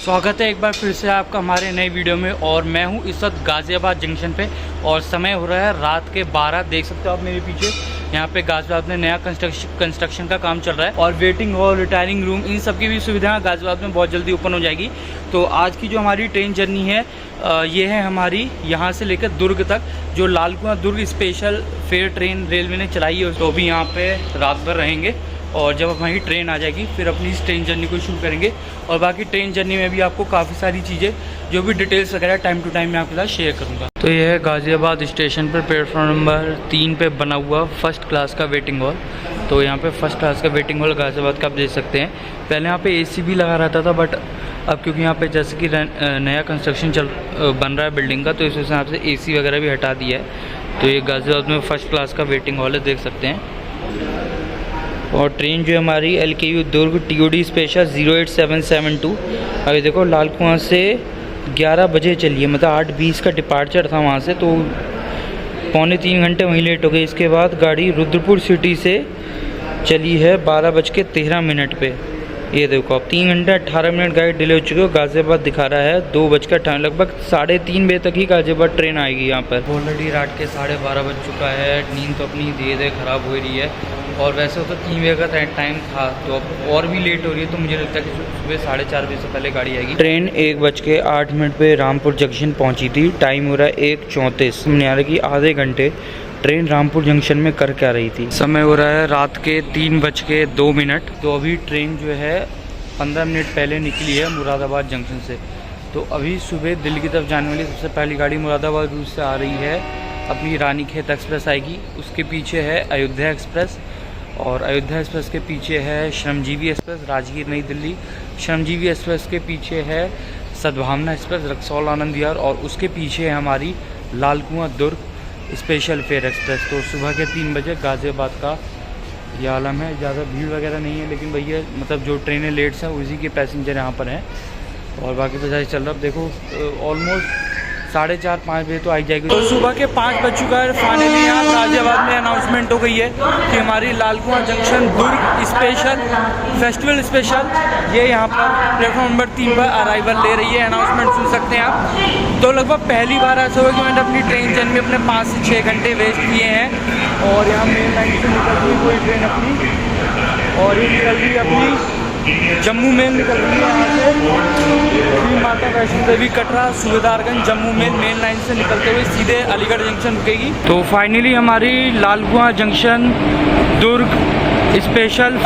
स्वागत है एक बार फिर से आपका हमारे नए वीडियो में। और मैं हूं इस वक्त गाज़ियाबाद जंक्शन पे और समय हो रहा है रात के 12। देख सकते हो आप मेरे पीछे, यहाँ पे गाज़ियाबाद में नया कंस्ट्रक्शन का काम चल रहा है और वेटिंग हॉल, रिटायरिंग रूम, इन सब की भी सुविधा गाज़ियाबाद में बहुत जल्दी ओपन हो जाएगी। तो आज की जो हमारी ट्रेन जर्नी है ये है हमारी यहाँ से लेकर दुर्ग तक, जो लाल कुआं दुर्ग स्पेशल फेयर ट्रेन रेलवे ने चलाई है। तो अभी यहाँ पे रात भर रहेंगे और जब हमारी ट्रेन आ जाएगी फिर अपनी इस ट्रेन जर्नी को शुरू करेंगे। और बाकी ट्रेन जर्नी में भी आपको काफ़ी सारी चीज़ें, जो भी डिटेल्स वगैरह टाइम टू टाइम मैं आपके साथ शेयर करूँगा। तो यह है गाज़ियाबाद स्टेशन पर प्लेटफॉर्म नंबर 3 पे बना हुआ फर्स्ट क्लास का वेटिंग हॉल। तो यहाँ पे फर्स्ट क्लास का वेटिंग हॉल गाज़ियाबाद का आप देख सकते हैं। पहले यहाँ पे AC भी लगा रहता था, बट अब क्योंकि यहाँ पे जैसे कि नया कंस्ट्रक्शन बन रहा है बिल्डिंग का, तो इस हिसाब से AC वगैरह भी हटा दिया है। तो ये गाज़ियाबाद में फर्स्ट क्लास का वेटिंग हॉल है, देख सकते हैं। और ट्रेन जो हमारी LKU दुर्ग TOD स्पेशल 08772, अभी देखो लाल कुआं से 11 बजे चली है, मतलब 8:20 का डिपार्चर था वहाँ से, तो पौने 3 घंटे वहीं लेट हो गए। इसके बाद गाड़ी रुद्रपुर सिटी से चली है 12:13 पे। ये देखो अब 3 घंटे 18 मिनट गाड़ी डिले हो चुकी है। गाज़ियाबाद दिखा रहा है 2:18, लगभग 3:30 बजे तक ही गाज़ियाबाद ट्रेन आएगी यहाँ पर। ऑलरेडी रात के 12:30 बज चुका है, नींद तो अपनी धीरे धीरे ख़राब हो रही है। और वैसे तो 3 बजे का टाइम था, तो अब और भी लेट हो रही है, तो मुझे लगता है कि सुबह 4:30 बजे से पहले गाड़ी आएगी। ट्रेन 1:08 पे रामपुर जंक्शन पहुँची थी। टाइम हो रहा है 1:34। यानी कि आधे घंटे ट्रेन रामपुर जंक्शन में कर क्या रही थी। समय हो रहा है रात के 3:02। तो अभी ट्रेन जो है 15 मिनट पहले निकली है मुरादाबाद जंक्शन से। तो अभी सुबह दिल्ली की तरफ जाने वाली सबसे पहली गाड़ी मुरादाबाद रूट से आ रही है, अपनी रानीखेत एक्सप्रेस आएगी। उसके पीछे है अयोध्या एक्सप्रेस, और अयोध्या एक्सप्रेस के पीछे है श्रमजीवी एक्सप्रेस राजगीर नई दिल्ली। श्रमजीवी एक्सप्रेस के पीछे है सद्भावना एक्सप्रेस रक्सौल आनंद विहार, और उसके पीछे है हमारी लाल कुआं दुर्ग स्पेशल फेयर एक्सप्रेस। तो सुबह के 3 बजे गाज़ियाबाद का ये आलम है। ज़्यादा भीड़ वगैरह नहीं है, लेकिन भैया मतलब जो ट्रेनें लेट्स हैं उसी के पैसेंजर यहाँ पर हैं। और बाकी तो जैसे चल रहा, अब देखो ऑलमोस्ट 4:30-5 बजे तो आई जाएगी। तो सुबह के 5 बज चुका है। फाइनली यहाँ गाज़ियाबाद में अनाउंसमेंट हो गई है कि हमारी लाल कुआं जंक्शन दुर्ग स्पेशल फेस्टिवल स्पेशल ये यहाँ पर प्लेटफॉर्म नंबर 3 पर अराइवल ले रही है। अनाउंसमेंट सुन सकते हैं आप। तो लगभग पहली बार ऐसा हुआ कि मैंने अपनी ट्रेन जर्नी में अपने 5 से 6 घंटे वेस्ट किए हैं। और यहाँ मेन लाइन से निकल रही है कोई ट्रेन अपनी, और ये निकल रही है अपनी जम्मू मेल निकल रही है यहाँ से श्री माता वैष्णो देवी कटरा सूबेदारगंज जम्मू मेन लाइन से निकलते हुए सीधे अलीगढ़ जंक्शन रुकेगी। तो फाइनली हमारी लाल कुआं जंक्शन दुर्ग स्पेशल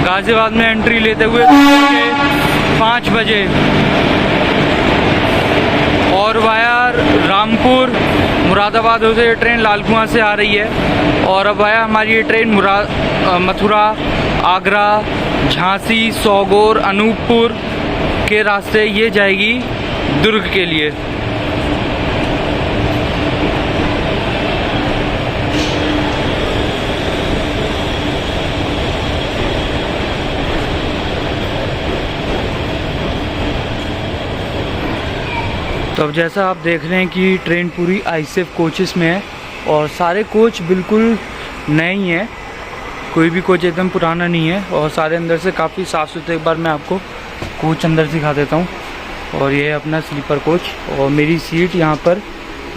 गाज़ियाबाद में एंट्री लेते हुए 5 बजे और वाया रामपुर मुरादाबाद होते ट्रेन लाल कुआं से आ रही है। और अब वाया हमारी ये ट्रेन मथुरा, आगरा, झांसी, सौगोर, अनूपपुर के रास्ते ये जाएगी दुर्ग के लिए। तो अब जैसा आप देख रहे हैं कि ट्रेन पूरी ICF कोचेस में है और सारे कोच बिल्कुल नए ही हैं, कोई भी कोच एकदम पुराना नहीं है, और सारे अंदर से काफ़ी साफ़ सुथरे। एक बार मैं आपको कोच अंदर दिखा देता हूँ। और ये है अपना स्लीपर कोच, और मेरी सीट यहाँ पर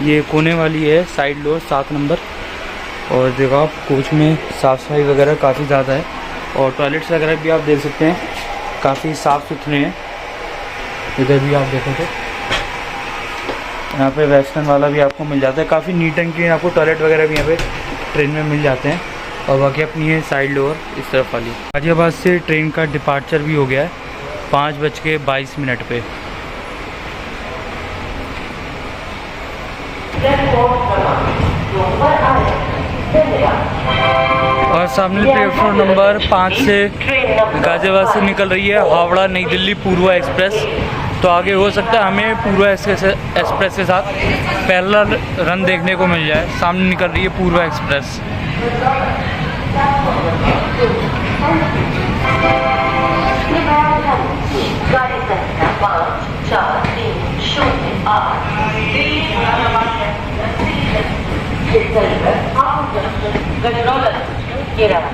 ये कोने वाली है, साइड लोअर 7 नंबर। और देखो आप कोच में साफ़ सफाई वगैरह काफ़ी ज़्यादा है, और टॉयलेट्स वगैरह भी आप देख सकते हैं काफ़ी साफ़ सुथरे हैं। इधर भी आप देखो तो यहाँ पे वेस्टर्न वाला भी आपको मिल जाता है, काफ़ी नीट एंड क्लीन आपको टॉयलेट वगैरह भी यहाँ पे ट्रेन में मिल जाते हैं। और बाकी अपनी है साइड लोअर इस तरफ वाली। गाज़ियाबाद से ट्रेन का डिपार्चर भी हो गया है 5:22 पे। और सामने प्लेटफॉर्म नंबर 5 से गाज़ियाबाद से निकल रही है हावड़ा नई दिल्ली पूर्वा एक्सप्रेस। तो आगे हो सकता है हमें पूर्वा एक्सप्रेस के साथ पहला रन देखने को मिल जाए। सामने निकल रही है पूर्वा एक्सप्रेस। गाड़ी संख्या 54308 दिल्ली गजरोला ये रहा।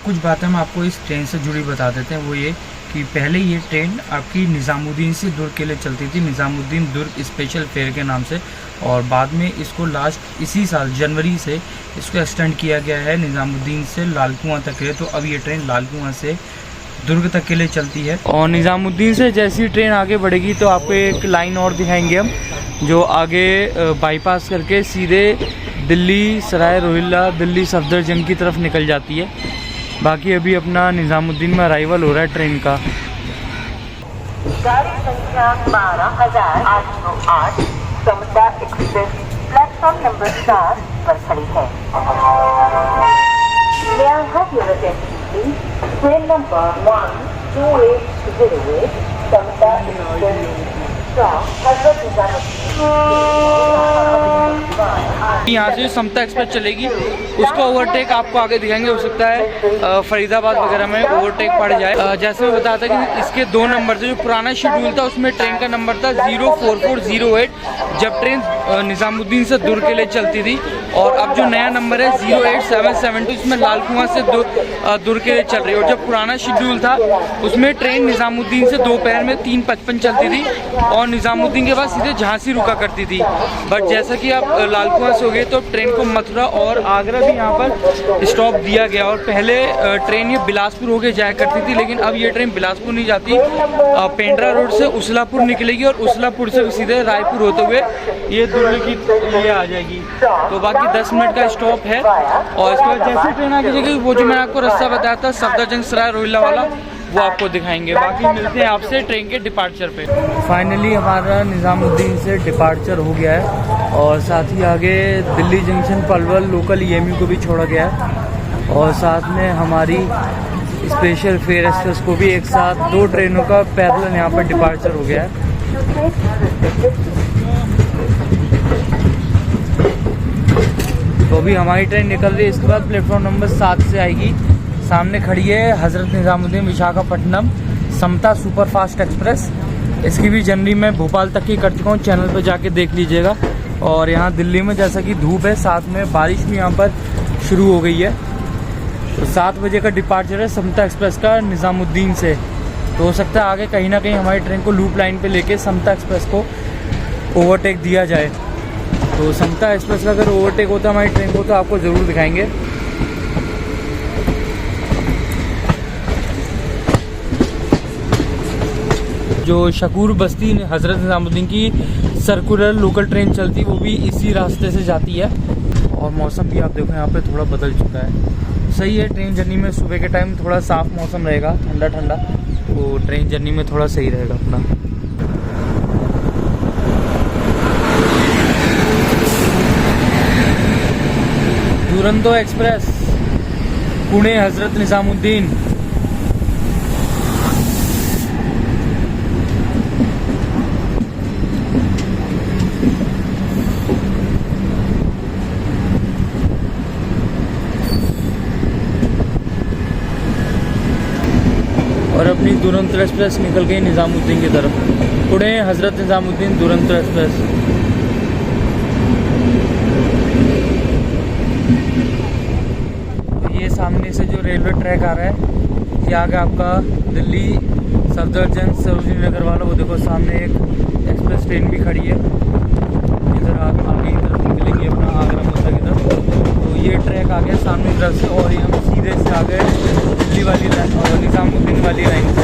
कुछ बातें हम आपको इस ट्रेन से जुड़ी बता देते हैं। वो ये कि पहले ये ट्रेन आपकी निज़ामुद्दीन से दुर्ग के लिए चलती थी, निज़ामुद्दीन दुर्ग स्पेशल फेयर के नाम से, और बाद में इसको लास्ट इसी साल जनवरी से इसको एक्सटेंड किया गया है निज़ामुद्दीन से लाल कुआं तक के लिए। तो अब ये ट्रेन लाल कुआं से दुर्ग तक के लिए चलती है। और निज़ामुद्दीन से जैसी ट्रेन आगे बढ़ेगी तो आपको एक लाइन और दिखाएंगे हम, जो आगे बाईपास करके सीधे दिल्ली सराय रोहिल्ला, दिल्ली सफदरजंग की तरफ निकल जाती है। बाकी अभी अपना निज़ामुद्दीन में अराइवल हो रहा है ट्रेन का। गाड़ी संख्या 12,808 समता एक्सप्रेस प्लेटफॉर्म नंबर 4 पर खड़ी है। May I have your attention please? Train number 12808 Samta express from Hazrat Nizamuddin. यहाँ से समता एक्सप्रेस चलेगी, उसका ओवरटेक आपको आगे दिखाएंगे। हो सकता है फरीदाबाद वगैरह में ओवरटेक पड़ जाए। जैसे मैं बताया था कि इसके 2 नंबर थे। जो पुराना शेड्यूल था उसमें ट्रेन का नंबर था 04408 जब ट्रेन निज़ामुद्दीन से दुर्ग के लिए चलती थी, और अब जो नया नंबर है 08772 इसमें लाल कुआं से दुर्ग के लिए चल रही है। और जब पुराना शेड्यूल था उसमें ट्रेन निज़ामुद्दीन से दोपहर में 3:55 चलती थी और निज़ामुद्दीन के बाद सीधे झांसी रुका करती थी। बट जैसा कि आप लाल कुआं से हो गए तो ट्रेन को मथुरा और आगरा भी यहाँ पर स्टॉप दिया गया। और पहले ट्रेन ये बिलासपुर होके जाया करती थी, लेकिन अब ये ट्रेन बिलासपुर नहीं जाती, पेंड्रा रोड से उसलापुर निकलेगी और उसलापुर से सीधे रायपुर होते हुए ये दुर्ग की ये आ जाएगी। तो बाकी 10 मिनट का स्टॉप है। और इसके बाद जैसे ट्रेन आगे जाएगी वो जो मैंने आपको रास्ता बताया था सफदरजंग सराय रोहिल्ला वाला, वो आपको दिखाएंगे। बाकी मिलते हैं आपसे ट्रेन के डिपार्चर पे। फाइनली हमारा निज़ामुद्दीन से डिपार्चर हो गया है और साथ ही आगे Delhi junction Palwal local EMU को भी छोड़ा गया है। और साथ में हमारी स्पेशल फेयर एक्सप्रेस को भी एक साथ 2 ट्रेनों का पैरेलल यहाँ पर डिपार्चर हो गया है। तो अभी हमारी ट्रेन निकल रही है। इसके बाद प्लेटफॉर्म नंबर 7 से आएगी। सामने खड़ी है हज़रत निज़ामुद्दीन विशाखापट्टनम समता सुपरफास्ट एक्सप्रेस। इसकी भी जर्नी मैं भोपाल तक की कर चुका हूँ, चैनल पर जाके देख लीजिएगा। और यहाँ दिल्ली में जैसा कि धूप है, साथ में बारिश भी यहाँ पर शुरू हो गई है। तो 7 बजे का डिपार्चर है समता एक्सप्रेस का निज़ामुद्दीन से। तो हो सकता है आगे कहीं ना कहीं हमारी ट्रेन को लूप लाइन पे लेके समता एक्सप्रेस को ओवरटेक दिया जाए। तो समता एक्सप्रेस का अगर ओवरटेक होता है हमारी ट्रेन को तो आपको ज़रूर दिखाएंगे। जो शकूर बस्ती हज़रत निज़ामुद्दीन की सर्कुलर लोकल ट्रेन चलती वो भी इसी रास्ते से जाती है। और मौसम भी आप देखो यहाँ पे थोड़ा बदल चुका है। सही है, ट्रेन जर्नी में सुबह के टाइम थोड़ा साफ़ मौसम रहेगा, ठंडा ठंडा, तो ट्रेन जर्नी में थोड़ा सही रहेगा अपना। दुरंतो एक्सप्रेस पुणे हज़रत निज़ामुद्दीन। और अपनी दुरंतो एक्सप्रेस निकल गई निज़ामुद्दीन की तरफ। पुणे हज़रत निज़ामुद्दीन दुरंतो एक्सप्रेस। ये सामने से जो रेलवे ट्रैक आ रहा है, ये आगे आपका दिल्ली सफदरजंग सरोजिनी नगर वाला, वो देखो सामने एक एक्सप्रेस ट्रेन भी खड़ी है। इधर आगे की तरफ निकलेंगे अपना आगरा मुद्दा की तरफ। तो ये ट्रैक आ गया सामने की तरफ से, और ये हम सीधे से आ गए दिल्ली वाली लाइन और निज़ामुद्दीन वाली लाइन से।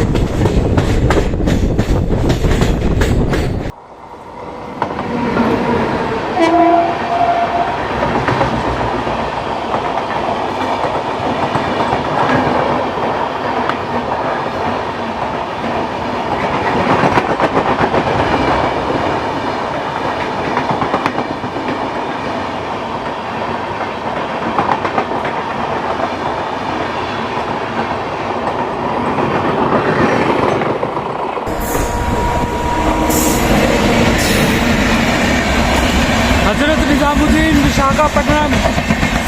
Hazrat Nizamuddin Visakhapatnam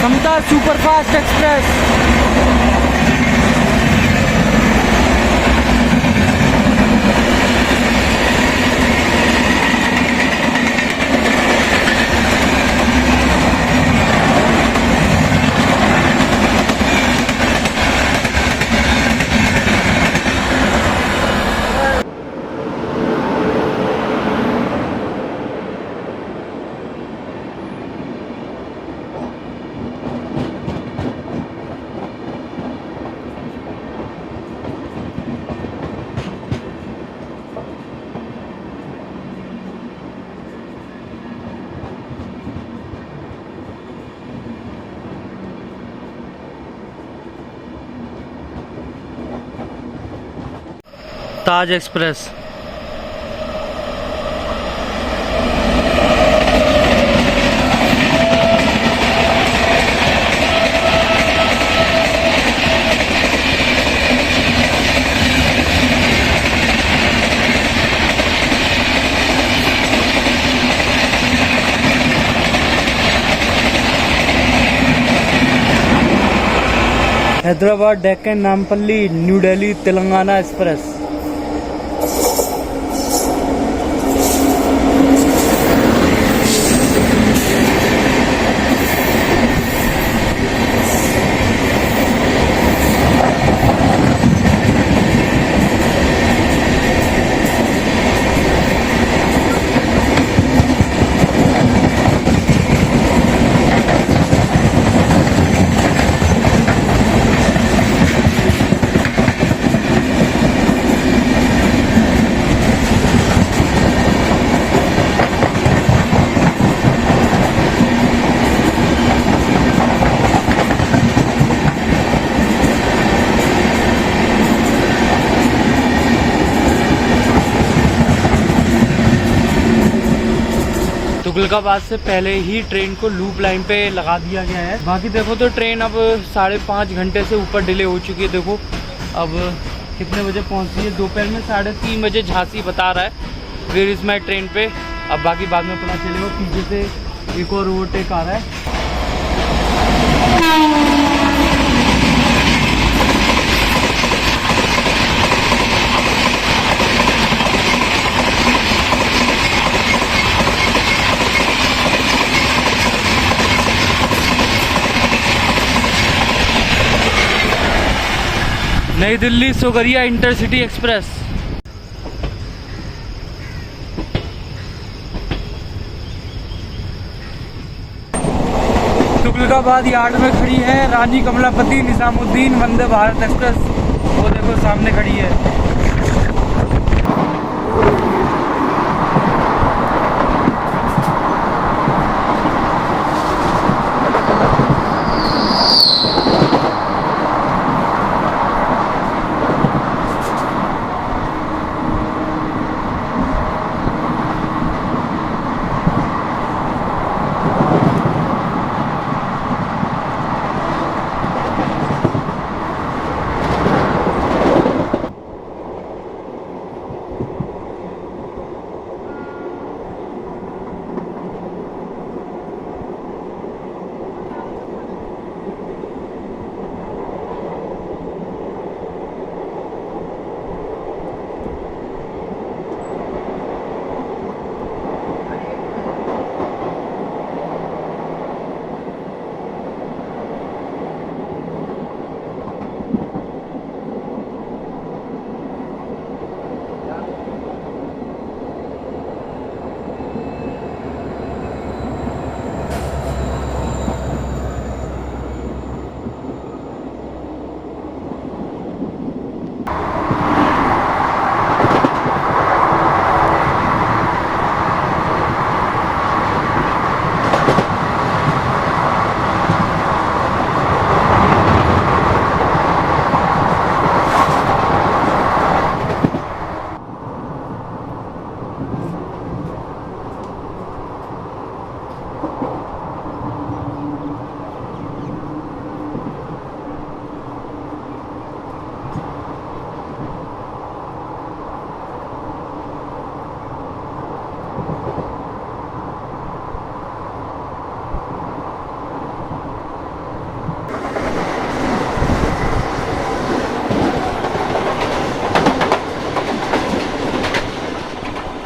Samata superfast express. Taj express. Hyderabad Deccan Nampally new Delhi Telangana express. Tughlakabad से पहले ही ट्रेन को लूप लाइन पे लगा दिया गया है। बाकी देखो तो ट्रेन अब 5.5 घंटे से ऊपर डिले हो चुकी है। देखो अब कितने बजे पहुंची है, दोपहर में 3:30 बजे झांसी बता रहा है वेयर इज़ माई ट्रेन पे। अब बाकी बाद में पता चलेगा। पीछे से एक और ओवरटेक आ रहा है। Nai Delhi Sogaria intercity express. Tughlakabad yard में खड़ी है रानी कमलापति निजामुद्दीन वंदे भारत एक्सप्रेस। वो देखो सामने खड़ी है।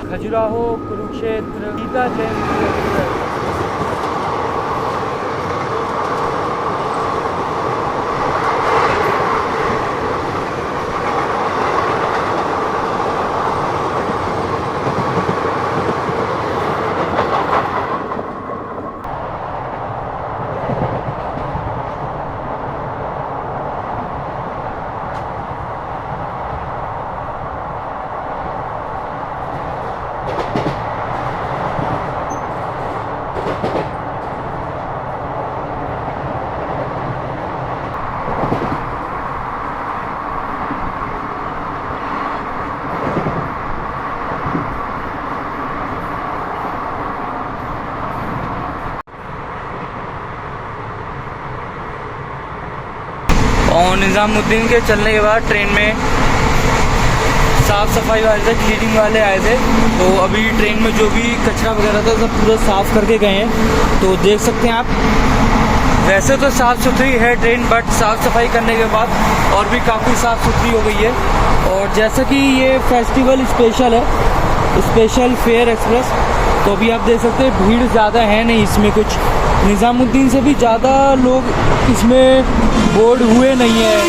खजुराहो कुरुक्षेत्र गीता जयंती एक्सप्रेस। निज़ामुद्दीन के चलने के बाद ट्रेन में साफ़ सफाई वाले थे, क्लीनिंग वाले आए थे। तो अभी ट्रेन में जो भी कचरा वगैरह था सब पूरा साफ़ करके गए हैं। तो देख सकते हैं आप, वैसे तो साफ़ सुथरी है ट्रेन, बट साफ़ सफाई करने के बाद और भी काफ़ी साफ़ सुथरी हो गई है। और जैसा कि ये फेस्टिवल स्पेशल है, स्पेशल फेयर एक्सप्रेस, तो अभी आप देख सकते हैं भीड़ ज़्यादा है नहीं इसमें। कुछ निज़ामुद्दीन से भी ज़्यादा लोग इसमें बोर्ड हुए नहीं हैं।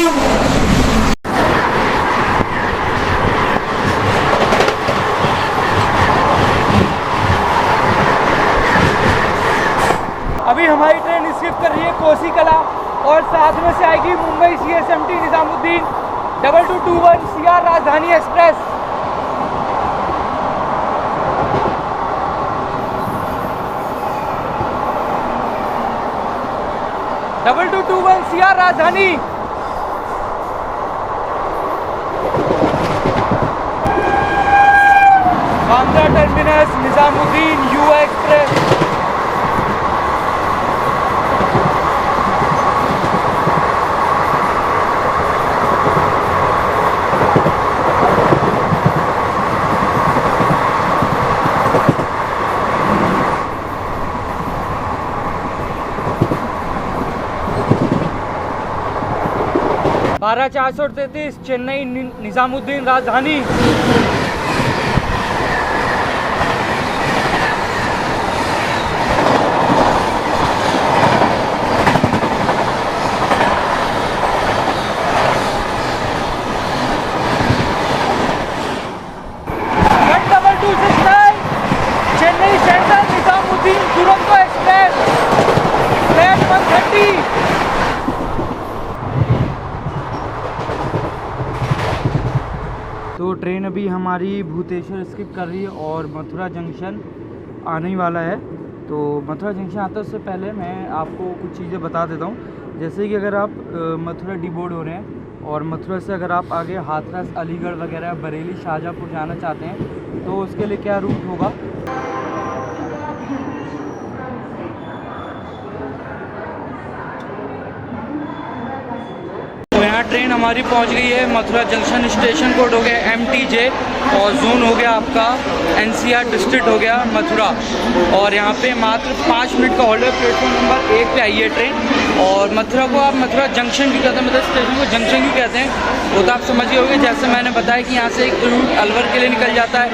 अभी हमारी ट्रेन स्किप कर रही है कोसी कला, और साथ में से आएगी मुंबई CSMT निज़ामुद्दीन 2221 CR राजधानी एक्सप्रेस। डबल 2221 CR राजधानी। बांद्रा टर्मिनस निज़ामुद्दीन युवा एक्सप्रेस। बारह 433 चेन्नई निज़ामुद्दीन राजधानी। Chennai central Nizamuddin Duronto express flat 130। तो ट्रेन अभी हमारी भूतेश्वर स्किप कर रही है और मथुरा जंक्शन आने ही वाला है। तो मथुरा जंक्शन आता है उससे पहले मैं आपको कुछ चीज़ें बता देता हूँ। जैसे कि अगर आप मथुरा डिबोर्ड हो रहे हैं और मथुरा से अगर आप आगे हाथरस, अलीगढ़ वगैरह, बरेली, शाहजहाँपुर जाना चाहते हैं तो उसके लिए क्या रूट होगा। ट्रेन हमारी पहुंच गई है मथुरा जंक्शन। स्टेशन कोड हो गया MTJ और जोन हो गया आपका NCR डिस्ट्रिक्ट हो गया मथुरा। और यहाँ पे मात्र 5 मिनट का होल्ड है। प्लेटफॉर्म नंबर 1 पे आई है ट्रेन। और मथुरा को आप मथुरा जंक्शन क्यों कहते हैं, मतलब स्टेशन को जंक्शन क्यों कहते हैं वो तो आप समझ गए होंगे। जैसे मैंने बताया कि यहाँ से एक रूट अलवर के लिए निकल जाता है,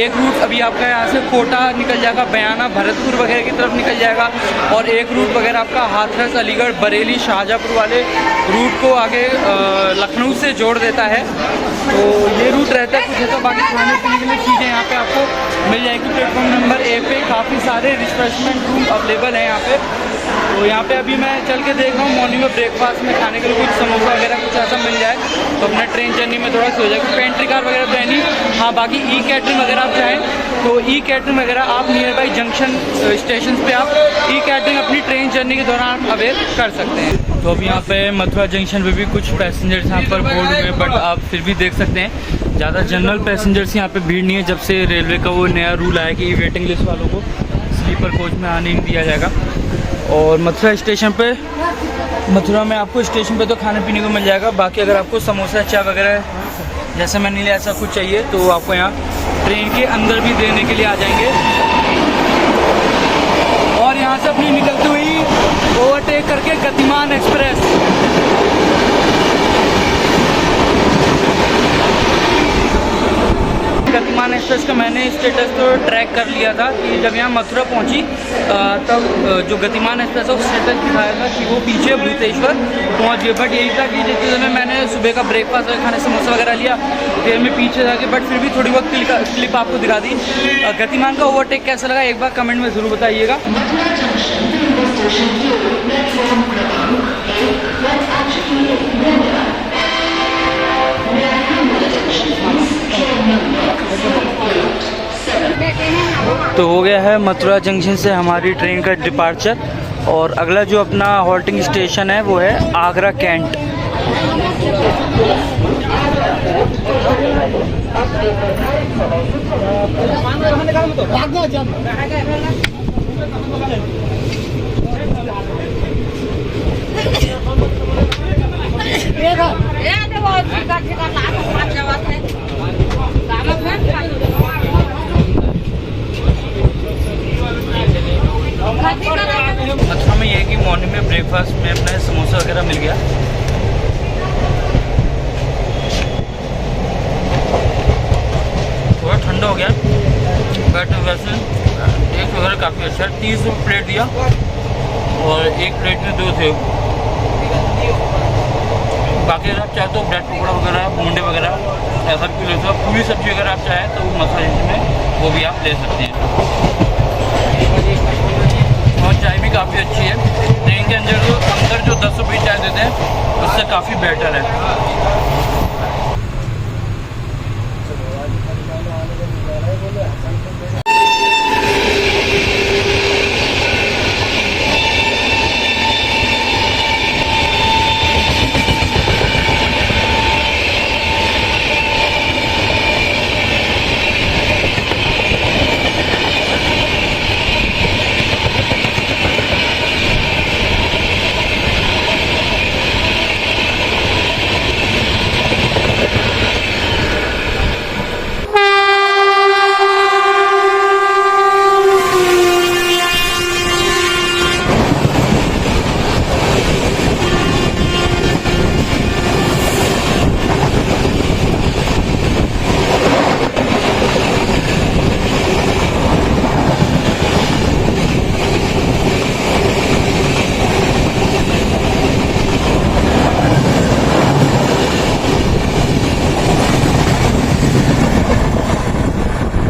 एक रूट अभी आपका यहाँ से कोटा निकल जाएगा, बयाना, भरतपुर वगैरह की तरफ निकल जाएगा, और एक रूट वगैरह आपका हाथरस, अलीगढ़, बरेली, शाहजहाँपुर वाले रूट को आगे लखनऊ से जोड़ देता है। तो ये रूट रहता है कुछ ऐसा। बाकी खाने पीने के लिए चीज़ें यहाँ पे आपको मिल जाएगी। प्लेटफॉर्म नंबर 1 पे काफ़ी सारे रिफ्रेशमेंट रूम अवेलेबल हैं यहाँ पे। तो यहाँ पे अभी मैं चल के देख रहा हूँ मॉर्निंग में ब्रेकफास्ट में खाने के लिए कुछ समोसा वगैरह कुछ ऐसा मिल जाए तो अपना ट्रेन जर्नी में थोड़ा सा हो जाएगा। पेंट्री कार वगैरह तो है नहीं। हाँ, बाकी ई कैटरिंग वगैरह आप चाहें तो ई कैटरिंग वगैरह आप नियर बाई जंक्शन स्टेशन पे आप ई कैटरिंग अपनी ट्रेन जर्नी के दौरान अवेल कर सकते हैं। तो अभी यहाँ पे मथुरा जंक्शन पे भी कुछ पैसेंजर्स यहाँ पर बोर्ड हुए, बट आप फिर भी देख सकते हैं ज़्यादा जनरल पैसेंजर्स यहाँ पे भीड़ नहीं है। जब से रेलवे का वो नया रूल आया कि वेटिंग लिस्ट वालों को स्लीपर कोच में आने नहीं दिया जाएगा। और मथुरा स्टेशन पे, मथुरा में आपको स्टेशन पे तो खाने पीने को मिल जाएगा। बाकी अगर आपको समोसा, चाय वगैरह जैसे मैंने लिया ऐसा कुछ चाहिए तो आपको यहाँ ट्रेन के अंदर भी देने के लिए आ जाएंगे। और यहाँ से अपनी निकलती हुई ओवरटेक करके गतिमान एक्सप्रेस। गतिमान एक्सप्रेस का मैंने स्टेटस तो ट्रैक कर लिया था कि जब यहाँ मथुरा पहुँची तब जो गतिमान एक्सप्रेस है वो स्टेटस दिखाया था कि वो पीछे भूतेश्वर पहुँच गए। बट यही था कि जिस में मैंने सुबह का ब्रेकफास्ट वगैरह खाने समोसा वगैरह लिया फिर मैं पीछे जाके, बट फिर भी थोड़ी बहुत क्लिप आपको दिखा दी। गतिमान का ओवरटेक कैसा लगा एक बार कमेंट में ज़रूर बताइएगा। तो हो गया है मथुरा जंक्शन से हमारी ट्रेन का डिपार्चर, और अगला जो अपना हॉल्टिंग स्टेशन है वो है आगरा कैंट। टेस्ट वगैरह काफ़ी अच्छा है। 30 रुपये प्लेट दिया और एक प्लेट में 2 थे। बाकी अगर आप चाहें तो ब्रेड पकौड़ा वगैरह, बोंडे वगैरह ऐसा भी ले सकते हो। पूरी सब्जी अगर आप चाहें तो मसाले में वो भी आप ले सकते हैं। और चाय भी काफ़ी अच्छी है। ट्रेन के अंदर जो 10 रुपये चाय देते हैं उससे काफ़ी बेटर है।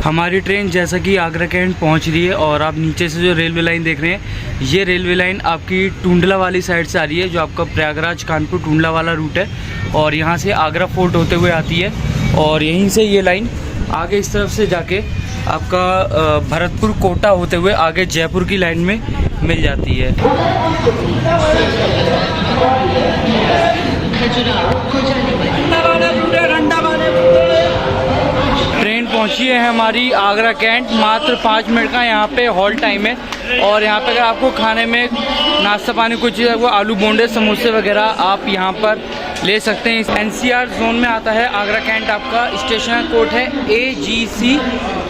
हमारी ट्रेन जैसा कि आगरा कैंट पहुंच रही है और आप नीचे से जो रेलवे लाइन देख रहे हैं, ये रेलवे लाइन आपकी टूंडला वाली साइड से आ रही है, जो आपका प्रयागराज कानपुर टूंडला वाला रूट है। और यहाँ से आगरा फोर्ट होते हुए आती है और यहीं से ये लाइन आगे इस तरफ से जाके आपका भरतपुर कोटा होते हुए आगे जयपुर की लाइन में मिल जाती है। ट्रेन पहुंची है हमारी आगरा कैंट। मात्र 5 मिनट का यहाँ पे हॉल्ट टाइम है और यहाँ पे अगर आपको खाने में नाश्ता पानी कुछ चीज़, वो आलू बोंडे समोसे वगैरह आप यहाँ पर ले सकते हैं। एनसीआर जोन में आता है आगरा कैंट। आपका स्टेशन कोड है AGC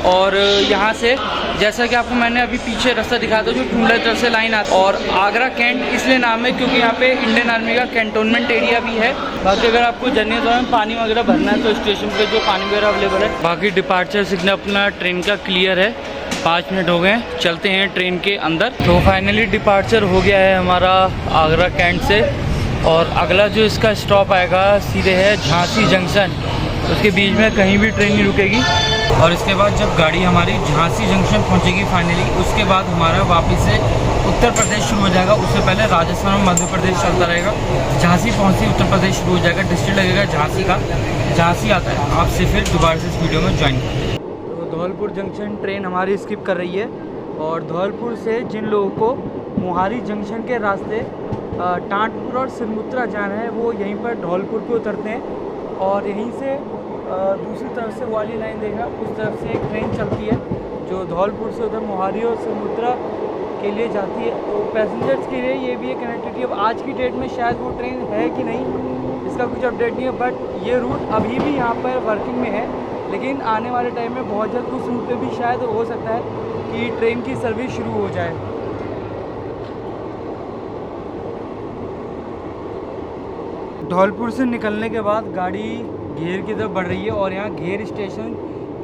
और यहाँ से जैसा कि आपको मैंने अभी पीछे रास्ता दिखाया था जो टूंडला तरफ से लाइन आता है। और आगरा कैंट इसलिए नाम है क्योंकि यहाँ पे इंडियन आर्मी का कैंटोनमेंट एरिया भी है। बाकी अगर आपको जर्नी के दौरान पानी वगैरह भरना है तो स्टेशन पे जो पानी वगैरह अवेलेबल है। बाकी डिपार्चर सिग्नल अपना ट्रेन का क्लियर है। 5 मिनट हो गए हैं, चलते हैं ट्रेन के अंदर। तो फाइनली डिपार्चर हो गया है हमारा आगरा कैंट से और अगला जो इसका स्टॉप आएगा सीधे है झांसी जंक्शन। उसके बीच में कहीं भी ट्रेन नहीं रुकेगी। और इसके बाद जब गाड़ी हमारी झांसी जंक्शन पहुंचेगी फाइनली, उसके बाद हमारा वापस से उत्तर प्रदेश शुरू हो जाएगा। उससे पहले राजस्थान और मध्य प्रदेश चलता रहेगा। झांसी पहुंचती उत्तर प्रदेश शुरू हो जाएगा, डिस्ट्रिक्ट लगेगा झांसी का। झांसी आता है, आपसे फिर दोबारा से इस वीडियो में ज्वाइन करें। तो धौलपुर जंक्शन ट्रेन हमारी स्किप कर रही है और धौलपुर से जिन लोगों को मोहाली जंक्शन के रास्ते टाटपुर और सिरमुत्रा जाना है वो यहीं पर धौलपुर पे उतरते हैं और यहीं से दूसरी तरफ से वाली लाइन देखना, उस तरफ से एक ट्रेन चलती है जो धौलपुर से उधर मोहाली और सिरमुत्रा के लिए जाती है। तो पैसेंजर्स के लिए ये भी एक कनेक्टिविटी। अब आज की डेट में शायद वो ट्रेन है कि नहीं इसका कुछ अपडेट नहीं है, बट ये रूट अभी भी यहाँ पर वर्किंग में है। लेकिन आने वाले टाइम में बहुत जल्द उस रूट पर भी शायद हो सकता है कि ट्रेन की सर्विस शुरू हो जाए। धौलपुर से निकलने के बाद गाड़ी घेर की तरफ बढ़ रही है और यहाँ घेर स्टेशन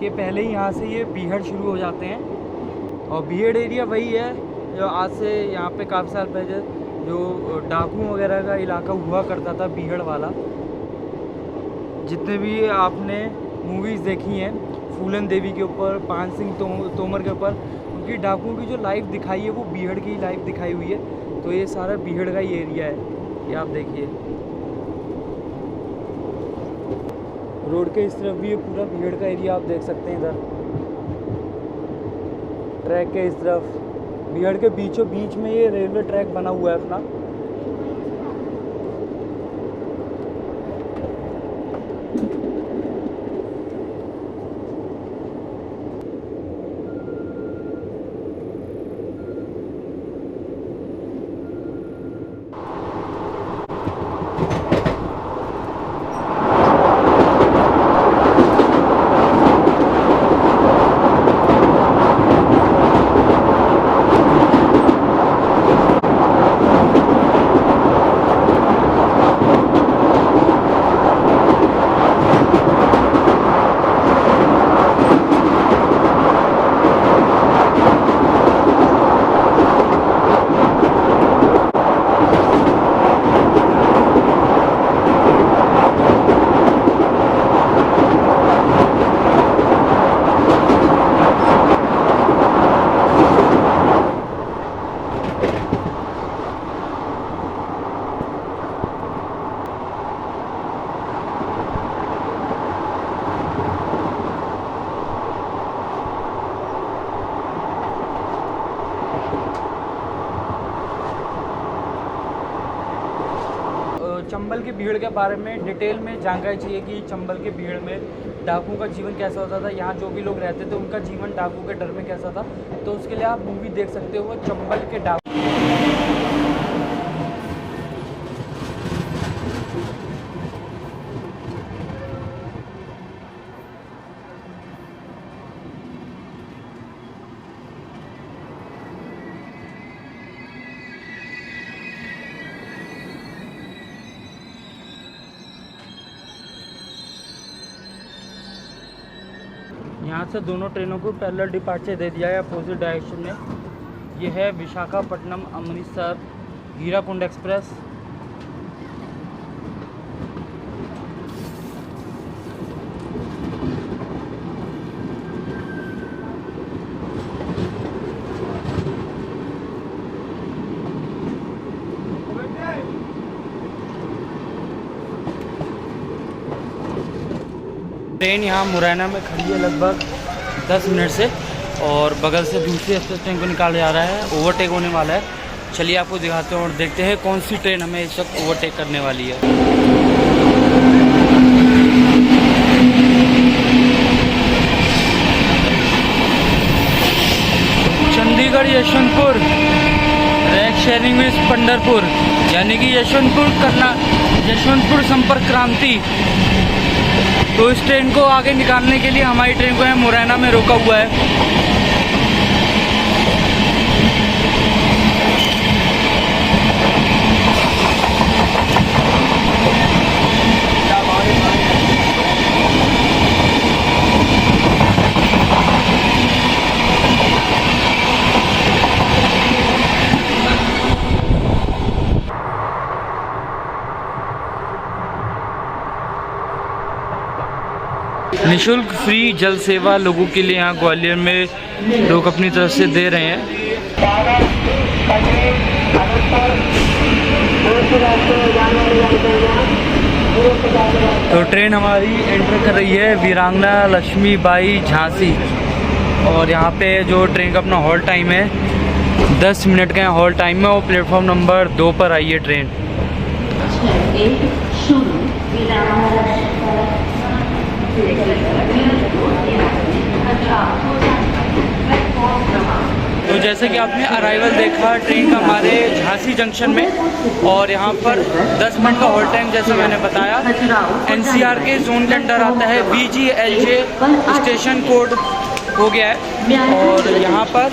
के पहले ही यहाँ से ये बीहड़ शुरू हो जाते हैं। और बीहड़ एरिया वही है जो आज से यहाँ पे काफ़ी साल पहले जो डाकू वगैरह का इलाका हुआ करता था, बीहड़ वाला। जितने भी आपने मूवीज़ देखी हैं फूलन देवी के ऊपर, पान सिंह तोमर के ऊपर, उनकी डाकुओं की जो लाइफ दिखाई है वो बीहड़ की लाइफ दिखाई हुई है। तो ये सारा बीहड़ का ही एरिया है, ये आप देखिए। रोड के इस तरफ भी ये पूरा बीहड़ का एरिया आप देख सकते हैं। इधर ट्रैक के इस तरफ बीहड़ के बीचों बीच में ये रेलवे ट्रैक बना हुआ है अपना। चंबल की भीड़ के बारे में डिटेल में जानकारी चाहिए कि चंबल की भीड़ में डाकुओं का जीवन कैसा होता था, यहाँ जो भी लोग रहते थे उनका जीवन डाकुओं के डर में कैसा था, तो उसके लिए आप मूवी देख सकते हो चंबल के डाकू। यहाँ से दोनों ट्रेनों को पैरेलल डिपार्चर दे दिया है अपोजिट डायरेक्शन में। ये है विशाखापट्टनम अमृतसर हीराकुंड एक्सप्रेस। ट्रेन यहाँ मुरैना में खड़ी है लगभग 10 मिनट से, और बगल से दूसरी एक्सप्रेस ट्रेन को निकाला जा रहा है, ओवरटेक होने वाला है। चलिए आपको दिखाते हैं और देखते हैं कौन सी ट्रेन हमें इस वक्त ओवरटेक करने वाली है। Chandigarh Yesvantpur rake sharing with Pandharpur, यानी कि यशवंतपुर संपर्क क्रांति। तो इस ट्रेन को आगे निकालने के लिए हमारी ट्रेन को है मुरैना में रोका हुआ है। निशुल्क फ्री जल सेवा लोगों के लिए यहाँ ग्वालियर में लोग अपनी तरफ से दे रहे हैं। तो ट्रेन हमारी एंटर कर रही है वीरांगना लक्ष्मीबाई झांसी, और यहाँ पे जो ट्रेन का अपना हॉल्ट टाइम है 10 मिनट का हॉल्ट टाइम है, और प्लेटफॉर्म नंबर 2 पर आई है ट्रेन। तो जैसे कि आपने अराइवल देखा ट्रेन का हमारे झांसी जंक्शन में, और यहाँ पर 10 मिनट का होल्ड टाइम जैसे मैंने बताया। एनसीआर के जोन के अंडर आता है, VGLJ स्टेशन कोड हो गया है। और यहाँ पर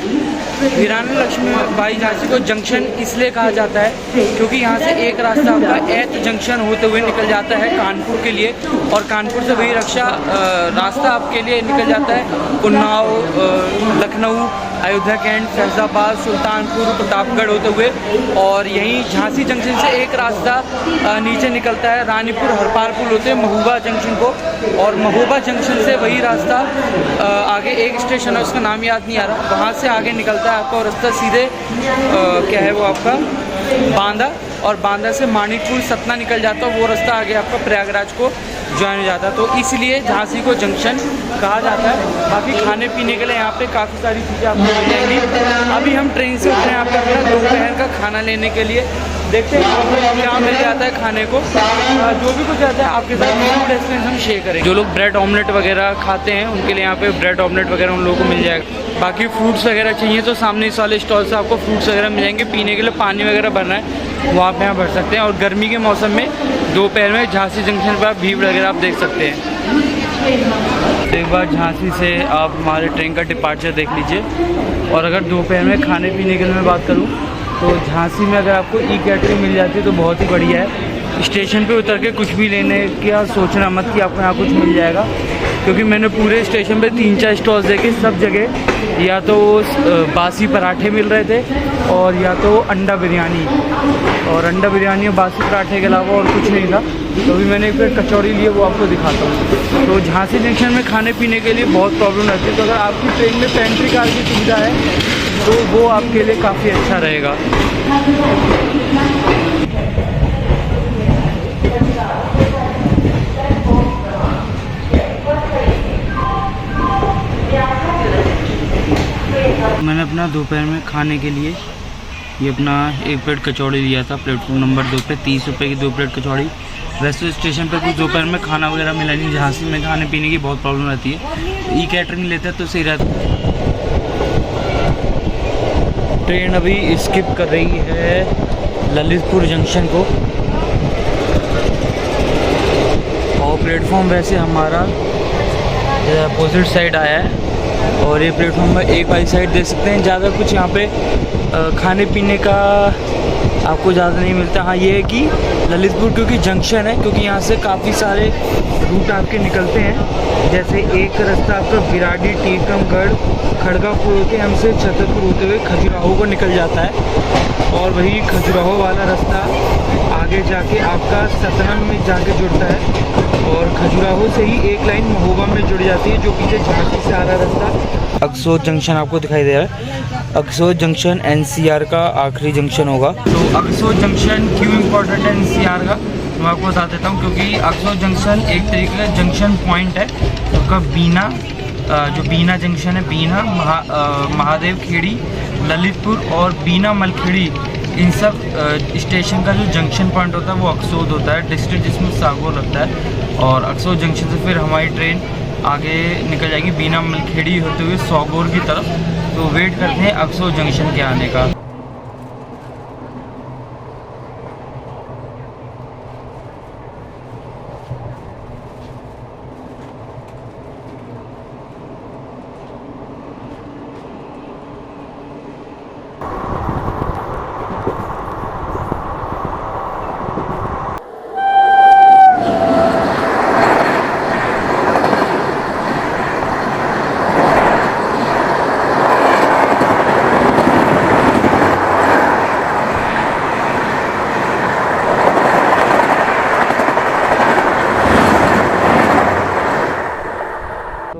वीरांगना लक्ष्मीबाई झांसी को जंक्शन इसलिए कहा जाता है क्योंकि यहाँ से एक रास्ता आपका एथ जंक्शन होते हुए निकल जाता है कानपुर के लिए, और कानपुर से वही रास्ता आपके लिए निकल जाता है उन्नाव, लखनऊ, अयोध्या कैंट, फैजाबाद, सुल्तानपुर, प्रतापगढ़ होते हुए। और यहीं झांसी जंक्शन से एक रास्ता नीचे निकलता है रानीपुर, हरपालपुर होते महोबा जंक्शन को, और महोबा जंक्शन से वही रास्ता आगे एक स्टेशन है उसका नाम याद नहीं आ रहा, वहाँ से आगे निकलता है आपका रास्ता सीधे क्या है वो आपका बांदा, और बांदा से मानिकपुर सतना निकल जाता है, वो रास्ता आगे आपका प्रयागराज को ज्वाइन हो जाता है। तो इसलिए झांसी को जंक्शन कहा जाता है। बाकी खाने पीने के लिए यहाँ पे काफ़ी सारी चीज़ें आपको मिल जाएंगी। अभी हम ट्रेन से उतरे यहाँ पे अपना दोपहर का खाना लेने के लिए, देखते हैं क्या मिल जाता है खाने को। जो भी कुछ आता है आपके साथ फूड एक्सपीरियंस हम शेयर करेंगे। जो लोग ब्रेड ऑमलेट वगैरह खाते हैं उनके लिए यहाँ पे ब्रेड ऑमलेट वगैरह उन लोगों को मिल जाएगा। बाकी फ्रूट्स वगैरह चाहिए तो सामने इस वाले स्टॉल से आपको फ्रूट्स वगैरह मिल जाएंगे। पीने के लिए पानी वगैरह भरना है वो आप यहाँ भर सकते हैं। और गर्मी के मौसम में दोपहर में झांसी जंक्शन पर आप भीड़ वगैरह आप देख सकते हैं। एक बार झांसी से आप हमारे ट्रेन का डिपार्चर देख लीजिए। और अगर दोपहर में खाने पीने के लिए मैं बात करूँ तो झांसी में अगर आपको ई कैटरिंग मिल जाती है तो बहुत ही बढ़िया है। स्टेशन पे उतर के कुछ भी लेने का सोचना मत कि आपको यहाँ कुछ मिल जाएगा, क्योंकि मैंने पूरे स्टेशन पे 3-4 स्टॉल्स देखे, सब जगह या तो बासी पराठे मिल रहे थे और या तो अंडा बिरयानी, और अंडा बिरयानी और बासी पराठे के अलावा और कुछ नहीं था। तो अभी मैंने एक प्लेट कचौड़ी ली है, वो आपको दिखाता हूँ। तो झांसी जंक्शन में खाने पीने के लिए बहुत प्रॉब्लम रहती है, तो अगर आपकी ट्रेन में पेंट्री कार की सुविधा है तो वो आपके लिए काफ़ी अच्छा रहेगा। मैंने अपना दोपहर में खाने के लिए ये अपना 1 प्लेट कचौड़ी दिया था प्लेटफॉर्म नंबर 2 पे, 30 रुपये की 2 प्लेट कचौड़ी। वैसे स्टेशन पे कुछ दोपहर में खाना वगैरह मिला नहीं, झांसी में खाने पीने की बहुत प्रॉब्लम रहती है। ई कैटरिंग लेते हैं तो सही रहता है। ट्रेन अभी स्किप कर रही है ललितपुर जंक्शन को, और प्लेटफॉर्म वैसे हमारा अपोजिट साइड आया है। और ये प्लेटफॉर्म में एक वाली साइड देख सकते हैं, ज़्यादा कुछ यहाँ पे खाने पीने का आपको ज़्यादा नहीं मिलता। हाँ ये है कि ललितपुर क्योंकि जंक्शन है, क्योंकि यहाँ से काफ़ी सारे रूट आपके निकलते हैं। जैसे एक रास्ता आपका बिराड़ी, टीकमगढ़, खड़गापुर होते हमसे छतरपुर होते हुए खजुराहो को निकल जाता है, और वही खजुराहो वाला रास्ता आगे जाके आपका सतनम में जाके जुड़ता है, और खजुराहो से ही एक लाइन महोबा में जुड़ जाती है, जो पीछे झांसी से आ रहा रास्ता। अक्सोद जंक्शन आपको दिखाई दे रहा है। अक्सोद जंक्शन एनसीआर का आखिरी जंक्शन होगा। तो अक्सोद जंक्शन क्यों इम्पोर्टेंट है एनसीआर का, मैं आपको बता देता हूँ। क्योंकि अक्सोद जंक्शन एक तरीके का जंक्शन पॉइंट है। आपका बीना, जो बीना जंक्शन है, बीना, महादेव खेड़ी, ललितपुर और बीना मलखेड़ी, इन सब स्टेशन का जो जंक्शन पॉइंट होता है वो अक्सोद होता है, डिस्ट्रिक्ट जिसमें सागौर लगता है। और अक्सोद जंक्शन से फिर हमारी ट्रेन आगे निकल जाएगी बीना मलखेड़ी होते हुए सागौर की तरफ। तो वेट करते हैं अक्सोद जंक्शन के आने का।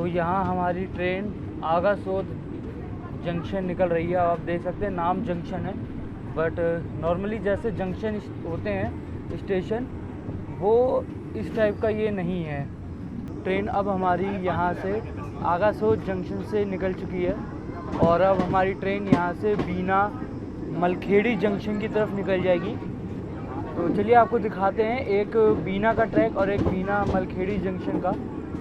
यहाँ हमारी ट्रेन आगासोद जंक्शन निकल रही है। आप देख सकते हैं नाम जंक्शन है, बट नॉर्मली जैसे जंक्शन होते हैं स्टेशन, वो इस टाइप का ये नहीं है। ट्रेन अब हमारी यहाँ से आगासोद जंक्शन से निकल चुकी है, और अब हमारी ट्रेन यहाँ से बीना मलखेड़ी जंक्शन की तरफ निकल जाएगी। तो चलिए आपको दिखाते हैं एक बीना का ट्रैक और एक बीना मलखेड़ी जंक्शन का।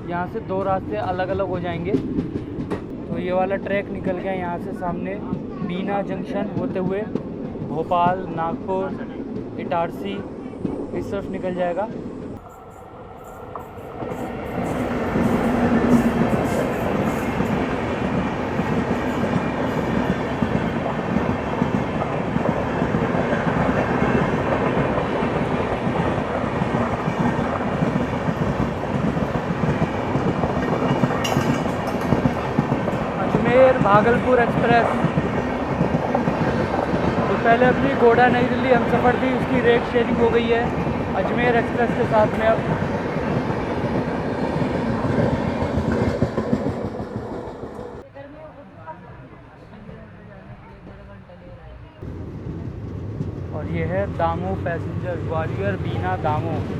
यहाँ से दो रास्ते अलग अलग हो जाएंगे। तो ये वाला ट्रैक निकल गया यहाँ से सामने बीना जंक्शन होते हुए भोपाल, नागपुर, इटारसी इस तरफ निकल जाएगा। भागलपुर एक्सप्रेस, तो पहले अपनी गोड़ा नई दिल्ली हमसफ़र थी, उसकी रेट शेयरिंग हो गई है अजमेर एक्सप्रेस के साथ में। अब और ये है दामोह पैसेंजर, ग्वालियर बीना दामोह।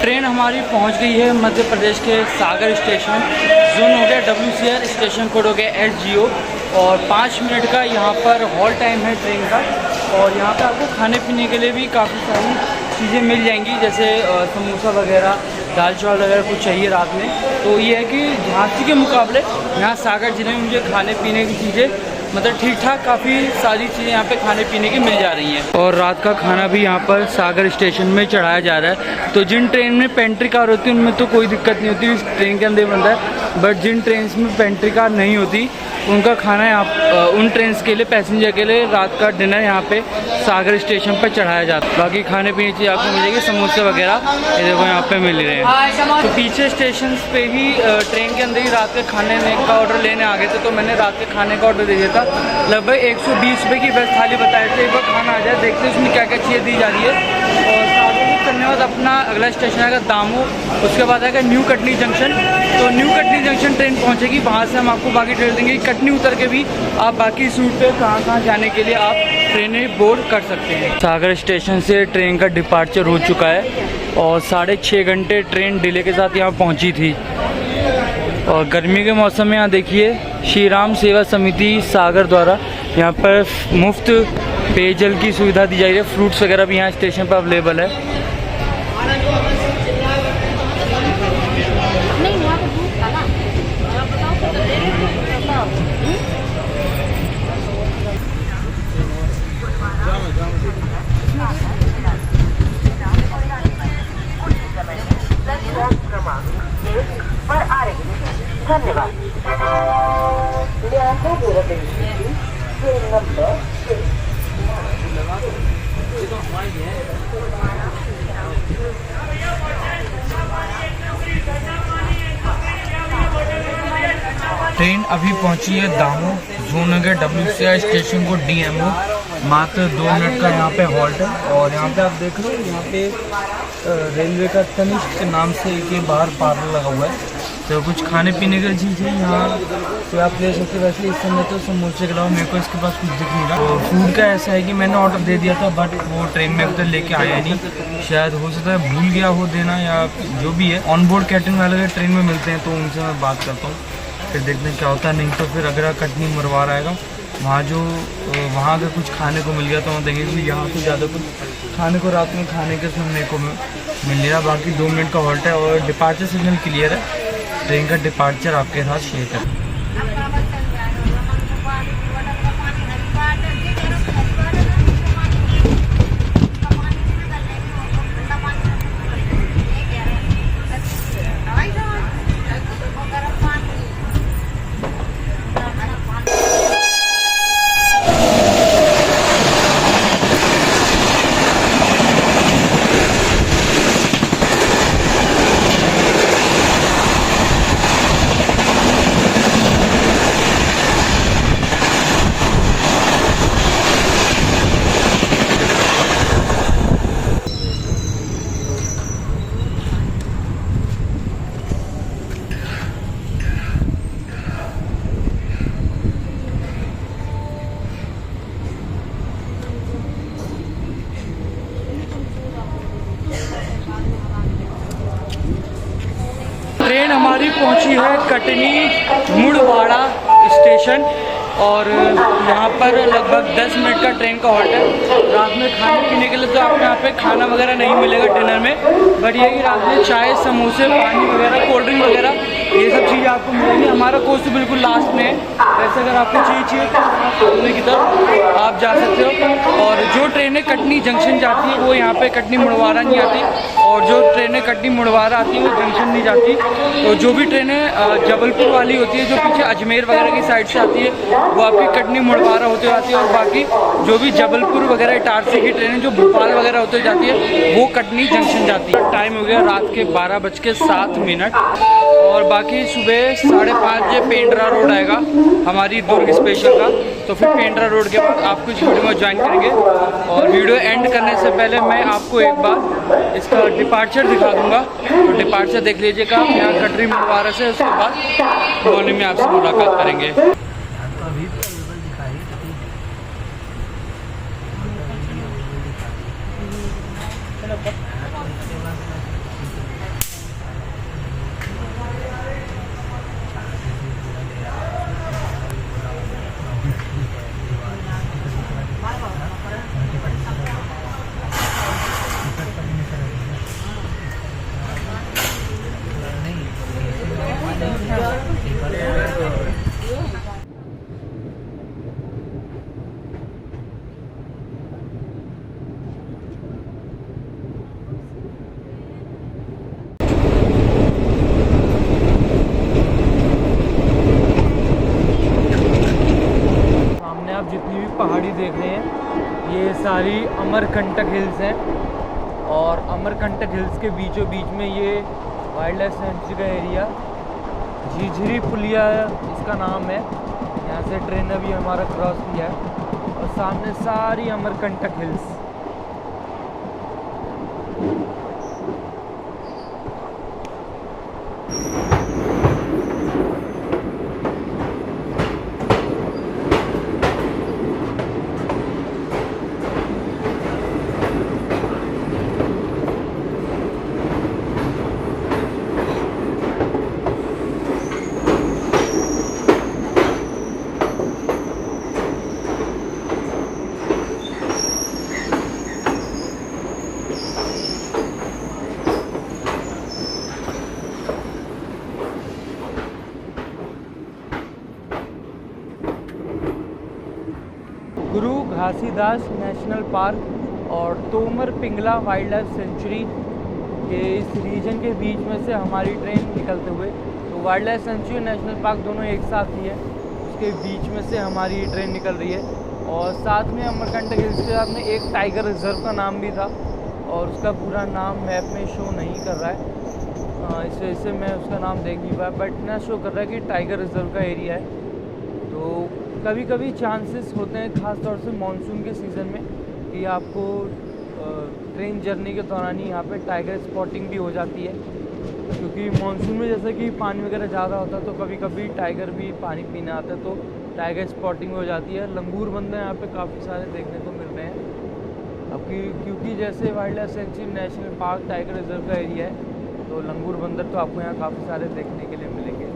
ट्रेन हमारी पहुंच गई है मध्य प्रदेश के सागर स्टेशन। जोन हो गया WCR, स्टेशन कोड हो गया SGO, और 5 मिनट का यहाँ पर हॉल टाइम है ट्रेन का। और यहाँ पे आपको खाने पीने के लिए भी काफ़ी सारी चीज़ें मिल जाएंगी, जैसे समोसा वगैरह, दाल चावल वगैरह कुछ चाहिए रात में। तो ये है कि झांसी के मुकाबले यहाँ सागर ज़िले में मुझे खाने पीने की चीज़ें मतलब ठीक ठाक काफ़ी सारी चीज़ें यहाँ पे खाने पीने की मिल जा रही हैं। और रात का खाना भी यहाँ पर सागर स्टेशन में चढ़ाया जा रहा है। तो जिन ट्रेन में पेंट्री कार होती है उनमें तो कोई दिक्कत नहीं होती, ट्रेन के अंदर बनता है। बट जिन ट्रेन में पेंट्री कार नहीं होती उनका खाना यहाँ उन ट्रेन के लिए पैसेंजर के लिए रात का डिनर यहाँ पे सागर स्टेशन पर चढ़ाया जाता है। बाकी खाने पीने की आपको मिलेगी, समोसे वगैरह ये देखो यहाँ पे मिल रहे हैं। तो पीछे स्टेशन पे ही ट्रेन के अंदर ही रात के खाने का ऑर्डर लेने आ गए थे, तो मैंने रात के खाने का ऑर्डर दे दिया था। लगभग 120 रुपये की वेज थाली बताए थे। एक बार खाना आ जाए, देखते हैं उसमें क्या क्या चीज़ें दी जा रही है। और सागर करने के बाद अपना अगला स्टेशन आएगा दामू, उसके बाद आएगा न्यू कटनी जंक्शन। तो न्यू कटनी जंक्शन ट्रेन पहुंचेगी, वहां से हम आपको बाकी डिटेल देंगे। कटनी उतर के भी आप बाकी रूट पे कहां जाने के लिए आप ट्रेनें बोर्ड कर सकते हैं। सागर स्टेशन से ट्रेन का डिपार्चर हो चुका है और 6.5 घंटे ट्रेन डिले के साथ यहाँ पहुँची थी। और गर्मी के मौसम में यहाँ देखिए श्री राम सेवा समिति सागर द्वारा यहाँ पर मुफ्त पेयजल की सुविधा दी जा रही है। फ्रूट्स वगैरह भी यहाँ स्टेशन पर अवेलेबल है। पर आ रही है। धन्यवाद। Train number 6। ट्रेन अभी पहुंची है दामू जूनगर WCI स्टेशन को DMO। मात्र 2 मिनट का यहाँ पे हॉल्ट है। और यहाँ पे आप देख रहे हो यहाँ पे रेलवे का तनिष्क नाम से एक बाहर पार्लर लगा हुआ है। तो कुछ खाने पीने की चीज़ है यहाँ तो आप ले सकते हो। वैसे इस समय तो समोसे के अलावा मेरे को इसके पास कुछ दिख नहीं रहा। तो फूड का ऐसा है कि मैंने ऑर्डर दे दिया था, बट वो ट्रेन में अब तक लेके आया नहीं। शायद हो सकता है भूल गया हो देना, या जो भी है। ऑन बोर्ड कैटरिंग वाले अगर ट्रेन में मिलते हैं तो उनसे मैं बात करता हूँ, फिर देखते हैं क्या होता है। नहीं तो फिर अगर कटनी मुरवार आएगा, वहाँ अगर कुछ खाने को मिल गया तो हम देंगे। कि यहाँ तो ज़्यादा कुछ खाने को रात में खाने के सुनने को मिल रहा। बाकी 2 मिनट का हॉल्ट है और डिपार्चर सिग्नल क्लियर है। ट्रेन का डिपार्चर आपके साथ शेयर करें। ट्रेन हमारी पहुंची है कटनी मुड़वाड़ा स्टेशन और यहाँ पर लगभग 10 मिनट का ट्रेन का हॉल्ट है। रात में खाने पीने के लिए तो आपको यहाँ पे खाना वगैरह नहीं मिलेगा डिनर में, बट ये कि रात में चाय, समोसे, पानी वगैरह, कोल्ड ड्रिंक वगैरह ये सब चीज़ें आपको मिलेंगी। हमारा कोर्स तो बिल्कुल लास्ट में है। वैसे अगर आपको चाहिए तो सामने की तरफ आप जा सकते हो। और जो ट्रेनें कटनी जंक्शन जाती है वो यहाँ पे कटनी मुड़वारा नहीं आती, और जो ट्रेनें कटनी मुड़वारा आती है वो जंक्शन नहीं जाती। तो जो भी ट्रेनें जबलपुर वाली होती है, जो पीछे अजमेर वगैरह की साइड से आती है, वो आपकी कटनी मुड़वारा होते आती है। और बाकी जो भी जबलपुर वगैरह इटारसी की ट्रेनें जो भोपाल वगैरह होते जाती है वो कटनी जंक्शन जाती है। टाइम हो गया रात के 12:07 और बाकी सुबह 5:30 बजे पेंड्रा रोड आएगा हमारी दुर्ग स्पेशल का। तो फिर पेंड्रा रोड के बाद आप कुछ वीडियो में ज्वाइन करेंगे। और वीडियो एंड करने से पहले मैं आपको एक बार इसका डिपार्चर दिखा दूंगा। तो डिपार्चर देख लीजिएगा यहाँ कटनी मुड़वारा से। उसके बाद मॉर्निंग में आपसे मुलाकात करेंगे। सारी अमरकंटक हिल्स हैं और अमरकंटक हिल्स के बीचों बीच में ये वाइल्ड लाइफ सेंचुरी का एरिया झिझरी पुलिया इसका नाम है। यहाँ से ट्रेन ने भी हमारा क्रॉस किया है और सामने सारी अमरकंटक हिल्स। गुरु घासीदास नेशनल पार्क और Tamor Pingla wild life sanctuary के इस रीजन के बीच में से हमारी ट्रेन निकलते हुए, तो wild life century national park दोनों एक साथ ही है, उसके बीच में से हमारी ट्रेन निकल रही है। और साथ में अमरकंटक हिल्स के साथ में एक टाइगर रिजर्व का नाम भी था और उसका पूरा नाम मैप में शो नहीं कर रहा है, इस वजह से मैं उसका नाम देख नहीं पाया, बट इतना शो कर रहा है कि टाइगर रिजर्व का एरिया है। तो कभी कभी चांसेस होते हैं ख़ास तौर से मानसून के सीज़न में कि आपको ट्रेन जर्नी के दौरान ही यहाँ पे टाइगर स्पॉटिंग भी हो जाती है, क्योंकि मानसून में जैसे कि पानी वगैरह ज़्यादा होता है तो कभी कभी टाइगर भी पानी पीने आता है, तो टाइगर स्पॉटिंग हो जाती है। लंगूर बंदर यहाँ पे काफ़ी सारे देखने को मिल रहे हैं अब क्योंकि जैसे wild life century national park tiger reserve का एरिया है, तो लंगूर बंदर तो आपको यहाँ काफ़ी सारे देखने के लिए मिलेंगे।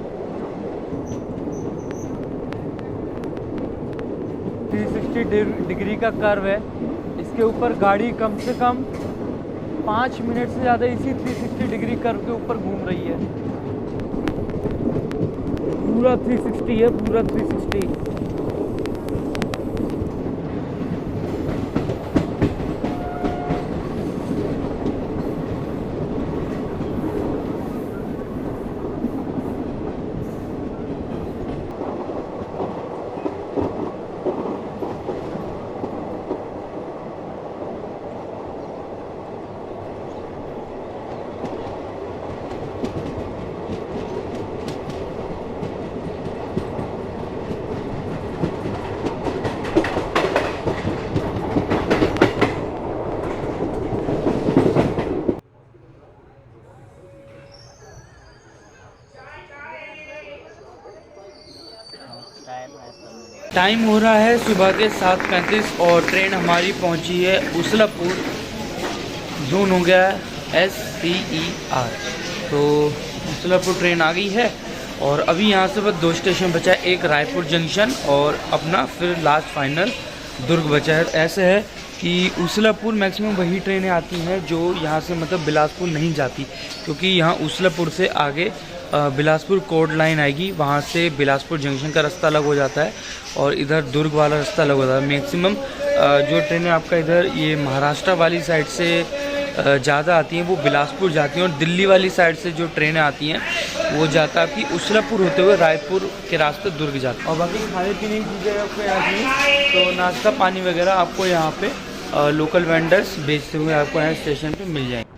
360 डिग्री का कर्व है, इसके ऊपर गाड़ी कम से कम 5 मिनट से ज़्यादा इसी 360 डिग्री कर्व के ऊपर घूम रही है। पूरा 360 है, पूरा 360। टाइम हो रहा है सुबह के 7:35 और ट्रेन हमारी पहुंची है उसलापुर। जोन हो गया SCER, तो उसलापुर ट्रेन आ गई है और अभी यहाँ से बस 2 स्टेशन बचा है, एक रायपुर जंक्शन और अपना फिर लास्ट फाइनल दुर्ग बचा है। ऐसे है कि उसलापुर मैक्सिमम वही ट्रेनें आती हैं जो यहाँ से मतलब बिलासपुर नहीं जाती, क्योंकि यहाँ उसलापुर से आगे बिलासपुर कोड लाइन आएगी, वहाँ से बिलासपुर जंक्शन का रास्ता अलग हो जाता है और इधर दुर्ग वाला रास्ता अलग हो जाता है। मैक्सिमम जो ट्रेनें आपका इधर ये महाराष्ट्र वाली साइड से ज़्यादा आती हैं वो बिलासपुर जाती हैं, और दिल्ली वाली साइड से जो ट्रेनें आती हैं वो जाता है कि उसलापुर होते हुए रायपुर के रास्ते दुर्ग जाता है। और बाकी खाने पीने की चीज़ें आपको यहाँ की तो नाश्ता पानी वगैरह आपको यहाँ पे लोकल वेंडर्स बेचते हुए आपको यहाँ स्टेशन पे मिल जाएंगे।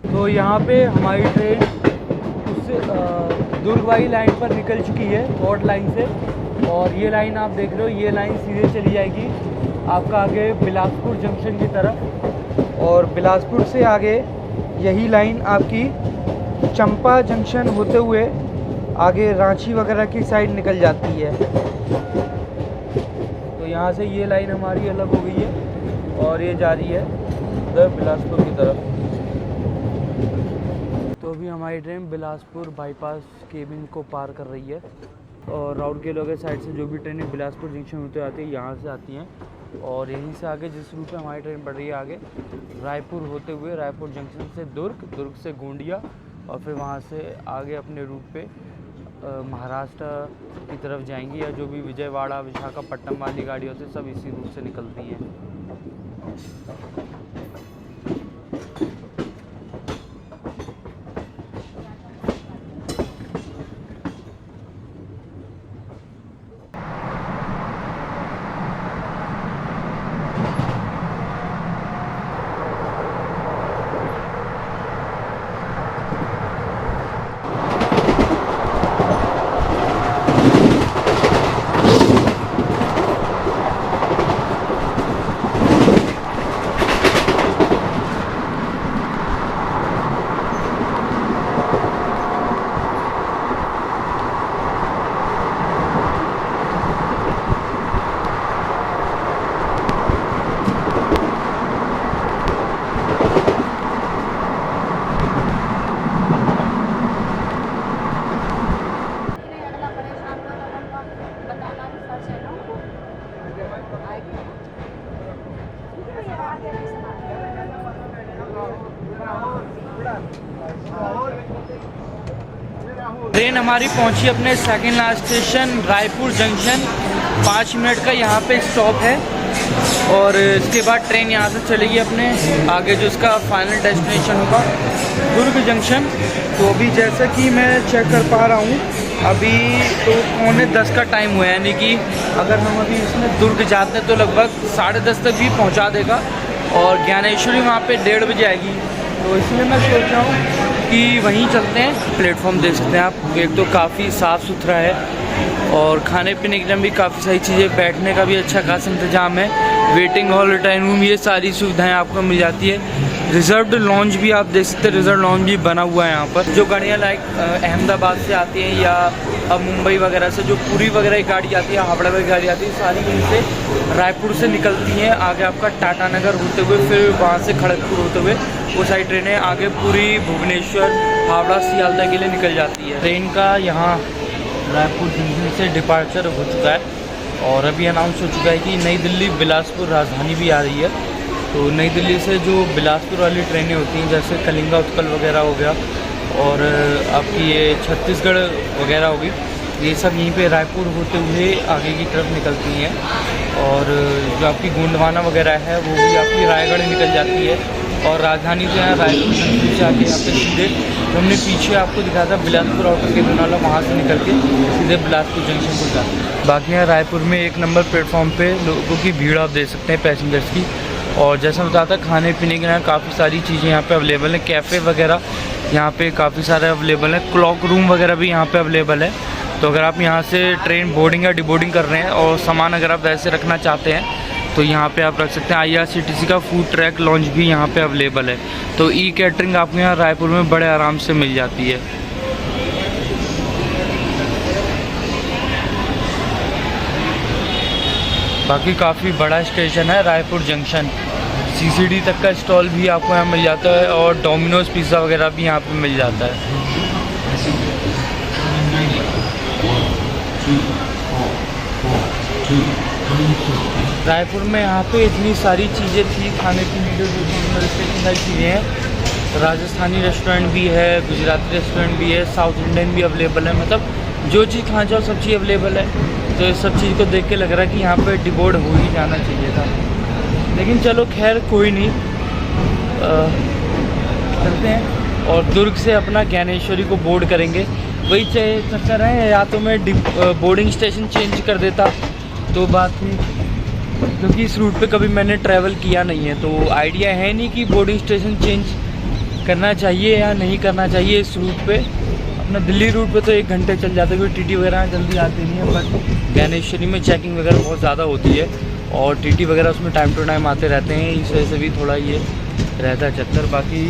तो यहाँ पे हमारी ट्रेन उससे दुर्ग वाली लाइन पर निकल चुकी है, कोड लाइन से, और ये लाइन आप देख रहे हो, ये लाइन सीधे चली जाएगी आपका आगे बिलासपुर जंक्शन की तरफ। और बिलासपुर से आगे यही लाइन आपकी चंपा जंक्शन होते हुए आगे रांची वगैरह की साइड निकल जाती है। तो यहाँ से ये लाइन हमारी अलग हो गई है और ये जा रही है उधर बिलासपुर की तरफ। तो अभी हमारी ट्रेन बिलासपुर बाईपास केबिन को पार कर रही है और राउरकेला के साइड से जो भी ट्रेनें बिलासपुर जंक्शन होते आती है यहाँ से आती हैं और यहीं से आगे जिस रूट पे हमारी ट्रेन बढ़ रही है आगे रायपुर होते हुए रायपुर जंक्शन से दुर्ग से गोंडिया और फिर वहाँ से आगे अपने रूट पे महाराष्ट्र की तरफ जाएंगी या जो भी विजयवाड़ा विशाखापट्टनम वाली गाड़ी होती है सब इसी रूट से निकलती हैं। ट्रेन हमारी पहुंची अपने second last station Raipur junction. 5 minute का यहाँ पे स्टॉप है और इसके बाद ट्रेन यहाँ से चलेगी अपने आगे जो इसका फाइनल डेस्टिनेशन होगा दुर्ग जंक्शन। तो अभी जैसा कि मैं चेक कर पा रहा हूँ अभी तो 9:45 का टाइम हुआ है, यानी कि अगर हम अभी इसमें दुर्ग जाते हैं तो लगभग 10:30 तक भी पहुँचा देगा और ज्ञानेश्वरी वहाँ पे 1:30 बजे आएगी। तो इसलिए मैं सोच रहा हूँ कि वहीं चलते हैं। प्लेटफॉर्म देख सकते हैं आप, एक तो काफ़ी साफ़ सुथरा है और खाने पीने के लिए भी काफ़ी सारी चीज़ें, बैठने का भी अच्छा खासा इंतजाम है, वेटिंग हॉल रिटर्न रूम ये सारी सुविधाएं आपको मिल जाती है। रिजर्व्ड लॉन्च भी आप देख सकते हैं, रिजर्व लॉन्च भी बना हुआ है यहाँ पर। जो गाड़ियाँ लाइक अहमदाबाद से आती हैं या अब मुंबई वगैरह से जो पुरी वगैरह की गाड़ी आती है, हावड़ा वगैरह गाड़ी आती है, सारी यहीं से रायपुर से निकलती हैं। आगे आपका टाटा नगर होते हुए फिर वहाँ से खड़गपुर होते हुए वो सारी ट्रेनें आगे पुरी भुवनेश्वर हावड़ा सियालदह के लिए निकल जाती है। ट्रेन का यहाँ रायपुर जंक्शन से डिपार्चर हो चुका है और अभी अनाउंस हो चुका है कि नई दिल्ली बिलासपुर राजधानी भी आ रही है। तो नई दिल्ली से जो बिलासपुर वाली ट्रेनें होती हैं जैसे कलिंगा उत्कल वगैरह हो गया और आपकी ये छत्तीसगढ़ वगैरह होगी, ये सब यहीं पे रायपुर होते हुए आगे की तरफ निकलती हैं और जो आपकी गोंडवाना वगैरह है वो भी आपकी रायगढ़ निकल जाती है और राजधानी जो है रायपुर से आके यहाँ पे सीधे हमने पीछे आपको दिखाया था बिलासपुर आउटर केबिन वाला, वहाँ से निकल के सीधे बिलासपुर जंक्शन को जाते हैं। बाकी यहाँ रायपुर में 1 नंबर प्लेटफॉर्म पे लोगों की भीड़ आप देख सकते हैं पैसेंजर्स की। और जैसा बताया था खाने पीने के लिए काफ़ी सारी चीज़ें यहाँ पे अवेलेबल हैं, कैफ़े वगैरह यहाँ पे काफ़ी सारे अवेलेबल हैं, क्लॉक रूम वगैरह भी यहाँ पे अवेलेबल है। तो अगर आप यहाँ से ट्रेन बोर्डिंग या डिबोर्डिंग कर रहे हैं और सामान अगर आप वैसे रखना चाहते हैं तो यहाँ पे आप रख सकते हैं। IRCTC का फूड ट्रैक लॉन्च भी यहाँ पे अवेलेबल है। तो ई कैटरिंग आपको यहाँ रायपुर में बड़े आराम से मिल जाती है। बाकी काफ़ी बड़ा स्टेशन है रायपुर जंक्शन, CCD तक का स्टॉल भी आपको यहाँ मिल जाता है और डोमिनोज पिज़्ज़ा वगैरह भी यहाँ पे मिल जाता है। रायपुर में यहाँ पे इतनी सारी चीज़ें थी खाने पीने की, इतनी सारी चीज़ें हैं। राजस्थानी रेस्टोरेंट भी है, गुजराती रेस्टोरेंट भी है, साउथ इंडियन भी अवेलेबल है, मतलब जो चीज़ खाना चाहो सब चीज़ अवेलेबल है। तो इस सब चीज़ को देख के लग रहा है कि यहाँ पे डिबोर्ड हो ही जाना चाहिए था, लेकिन चलो खैर कोई नहीं, चलते हैं और दुर्ग से अपना ज्ञानेश्वरी को बोर्ड करेंगे। वही चक्कर है, या तो मैं बोर्डिंग स्टेशन चेंज कर देता तो बात थी, क्योंकि इस रूट पे कभी मैंने ट्रैवल किया नहीं है तो आइडिया है नहीं कि बोर्डिंग स्टेशन चेंज करना चाहिए या नहीं करना चाहिए। इस रूट पे अपना दिल्ली रूट पे तो 1 घंटे चल जाते हैं क्योंकि TT वगैरह जल्दी आते नहीं है, बट ज्ञानेश्वरी में चेकिंग वगैरह बहुत ज़्यादा होती है और TT वगैरह उसमें टाइम टू टाइम आते रहते हैं, इस वजह से भी थोड़ा ये रहता है चक्कर। बाकी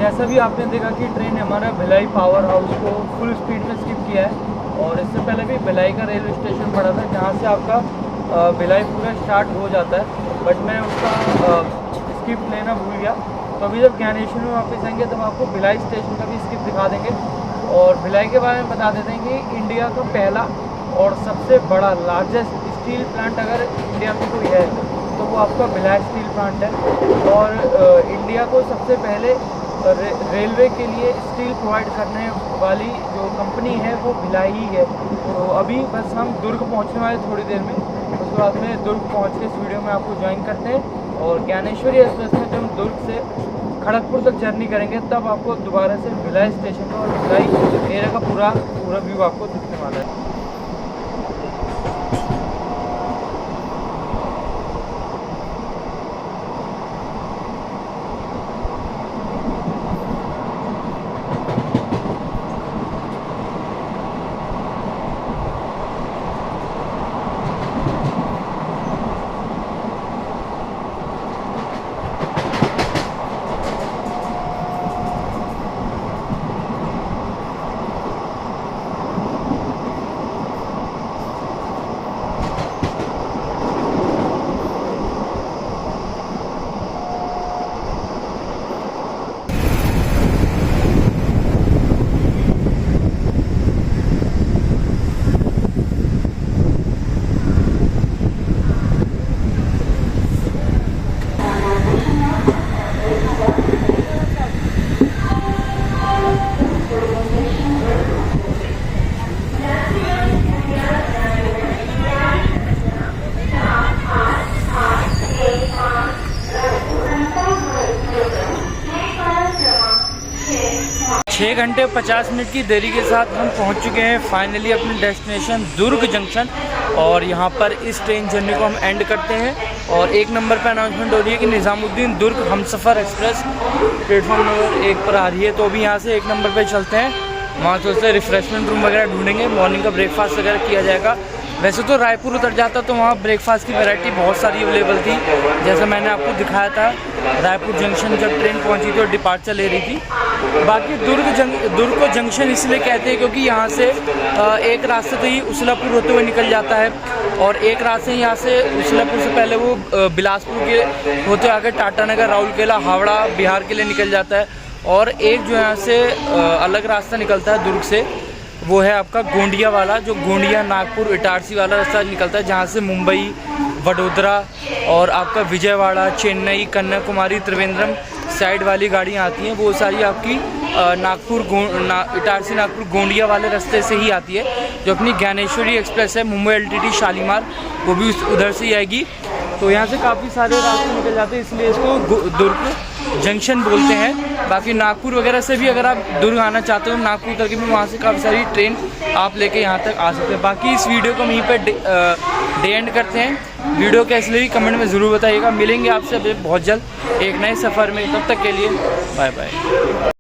जैसा भी आपने देखा कि ट्रेन ने हमारा भिलाई पावर हाउस को फुल स्पीड में स्किप किया है। और इससे पहले भी भिलाई का रेलवे स्टेशन पड़ा था जहाँ से आपका भिलाई पूरा स्टार्ट हो जाता है, बट मैं उसका स्किप लेना भूल गया। तो अभी जब ज्ञानेश्वर में वापस आएंगे तब आपको भिलाई स्टेशन का भी स्किप दिखा देंगे। और भिलाई के बारे में बता देते हैं कि इंडिया का पहला और सबसे बड़ा लार्जेस्ट स्टील प्लांट अगर इंडिया में कोई है तो वो आपका भिलाई स्टील प्लांट है। और इंडिया को सबसे पहले रेलवे के लिए स्टील प्रोवाइड करने वाली जो कंपनी है वो भिलाई ही है। तो अभी बस हम दुर्ग पहुंचने वाले थोड़ी देर में, उसके बाद में दुर्ग पहुंच के इस वीडियो में आपको ज्वाइन करते हैं। और ज्ञानेश्वरी एक्सप्रेस में जब हम दुर्ग से खड़गपुर तक जर्नी करेंगे तब आपको दोबारा से भिलाई स्टेशन का और भिलाई एरिया का पूरा व्यू आपको दिखने वाला है। छः घंटे 50 मिनट की देरी के साथ हम पहुंच चुके हैं फाइनली अपने डेस्टिनेशन दुर्ग जंक्शन। और यहां पर इस ट्रेन जर्नी को हम एंड करते हैं। और एक नंबर पर अनाउंसमेंट हो रही है कि निज़ामुद्दीन दुर्ग हमसफ़र एक्सप्रेस प्लेटफॉर्म नंबर 1 पर आ रही है। तो अभी यहाँ से 1 नंबर पर चलते हैं, वहाँ से रिफ़्रेशमेंट रूम वगैरह ढूंढेंगे, मॉर्निंग का ब्रेकफास्ट वगैरह किया जाएगा। वैसे तो रायपुर उतर जाता तो वहाँ ब्रेकफास्ट की वैरायटी बहुत सारी अवेलेबल थी, जैसा मैंने आपको दिखाया था रायपुर जंक्शन जब ट्रेन पहुँची थी और डिपार्चर ले रही थी। बाकी दुर्ग को जंक्शन इसलिए कहते हैं क्योंकि यहाँ से एक रास्ते से ही उसलापुर होते हुए निकल जाता है, और एक रास्ते यहाँ से उसलापुर से पहले वो बिलासपुर के होते आगे टाटानगर, राउरकेला, हावड़ा, बिहार के लिए निकल जाता है। और एक जो यहाँ से अलग रास्ता निकलता है दुर्ग से, वो है आपका गोंडिया वाला, जो गोंडिया नागपुर इटारसी वाला रास्ता निकलता है, जहाँ से मुंबई, वडोदरा और आपका विजयवाड़ा, चेन्नई, कन्याकुमारी, त्रिवेंद्रम साइड वाली गाड़ियाँ आती हैं। वो सारी आपकी नागपुर इटारसी नागपुर गोंडिया वाले रास्ते से ही आती है। जो अपनी ज्ञानेश्वरी एक्सप्रेस है मुंबई LTT शालीमार, वो भी उधर से ही आएगी। तो यहाँ से काफ़ी सारे रास्ते निकल जाते हैं, इसलिए इसको दुर्ग जंक्शन बोलते हैं। बाकी नागपुर वगैरह से भी अगर आप दुर्ग आना चाहते हो, नागपुर तक भी वहाँ से काफ़ी सारी ट्रेन आप लेके यहाँ तक आ सकते हैं। बाकी इस वीडियो को हम यहीं पर डे एंड करते हैं। वीडियो कैसे लगी कमेंट में ज़रूर बताइएगा। मिलेंगे आपसे बहुत जल्द एक नए सफ़र में, तब तक के लिए बाय बाय।